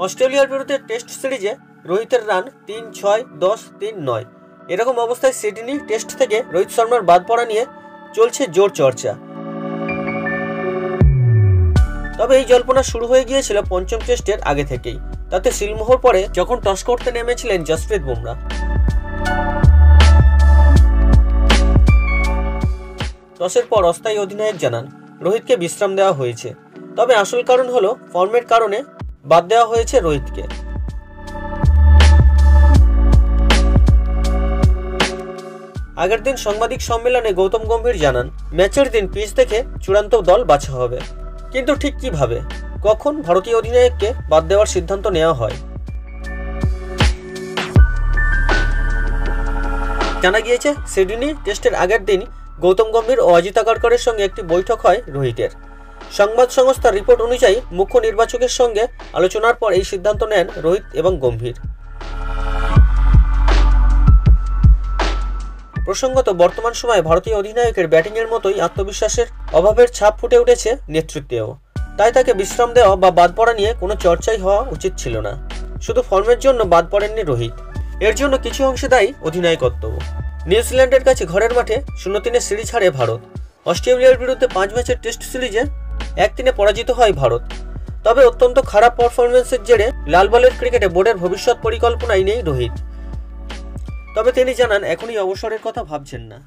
অস্ট্রেলিয়ার বিরুদ্ধে টেস্ট সিরিজে রোহিতের রান 3, 6, 10, 3, 9। এরকম অবস্থায় সিডনি টেস্ট থেকে রোহিত শর্মার বাদ পড়া নিয়ে চলছে জোর চর্চা। তবে এই জল্পনা শুরু হয়ে গিয়েছিল পঞ্চম টেস্টের আগে থেকেই। তাতে সিলমোহর পরে যখন টস করতে নেমেছিলেন জসপ্রীত বুমরা। টসের পর অস্থায়ী অধিনায়ক জানান রোহিতকে বিশ্রাম দেওয়া হয়েছে। তবে আসল কারণ হলো ফর্মের কারণে বাদ দেওয়া হয়েছে রোহিতকে। আগের দিন সাংবাদিক সম্মেলনে গৌতম গম্ভীর জানান ম্যাচের দিন পিচ দেখে চূড়ান্ত দল বাছা হবে, কিন্তু ঠিক কিভাবে, কখন ভারতীয় অধিনায়ককে বাদ দেওয়ার সিদ্ধান্ত নেওয়া হয়। জানা গিয়েছে সিডনি টেস্টের আগের দিন গৌতম গম্ভীর ও অজিত আগারকরের সঙ্গে একটি বৈঠক হয় রোহিতের। সংবাদ সংস্থার রিপোর্ট অনুযায়ী মুখ্য নির্বাচকের সঙ্গে আলোচনার পর এই সিদ্ধান্ত নেন রোহিত এবং গম্ভীর। প্রসঙ্গত বর্তমান সময়ে ভারতীয় অধিনায়কের ব্যাটিংয়ের মতোই আত্মবিশ্বাসের অভাবের ছাপ ফুটে উঠেছে নেতৃত্বেও। তাই তাকে বিশ্রাম দেওয়া বা বাদ পড়া নিয়ে কোনো চর্চাই হওয়া উচিত ছিল না। শুধু ফর্মের জন্য বাদ পড়েননি রোহিত, এর জন্য কিছু অংশে দায়ী অধিনায়কত্ব। নিউজিল্যান্ডের কাছে ঘরের মাঠে 0-3 সিরিজ হারে ভারত। অস্ট্রেলিয়ার বিরুদ্ধে 5 ম্যাচের টেস্ট সিরিজে 1-3 পরাজিত হয় ভারত। তবে অত্যন্ত খারাপ পারফরমেন্সের জেরে লাল বলের ক্রিকেটে বোর্ডের ভবিষ্যৎ পরিকল্পনাই নেই রোহিত। তবে তিনি জানান এখনই অবসরের কথা ভাবছেন না।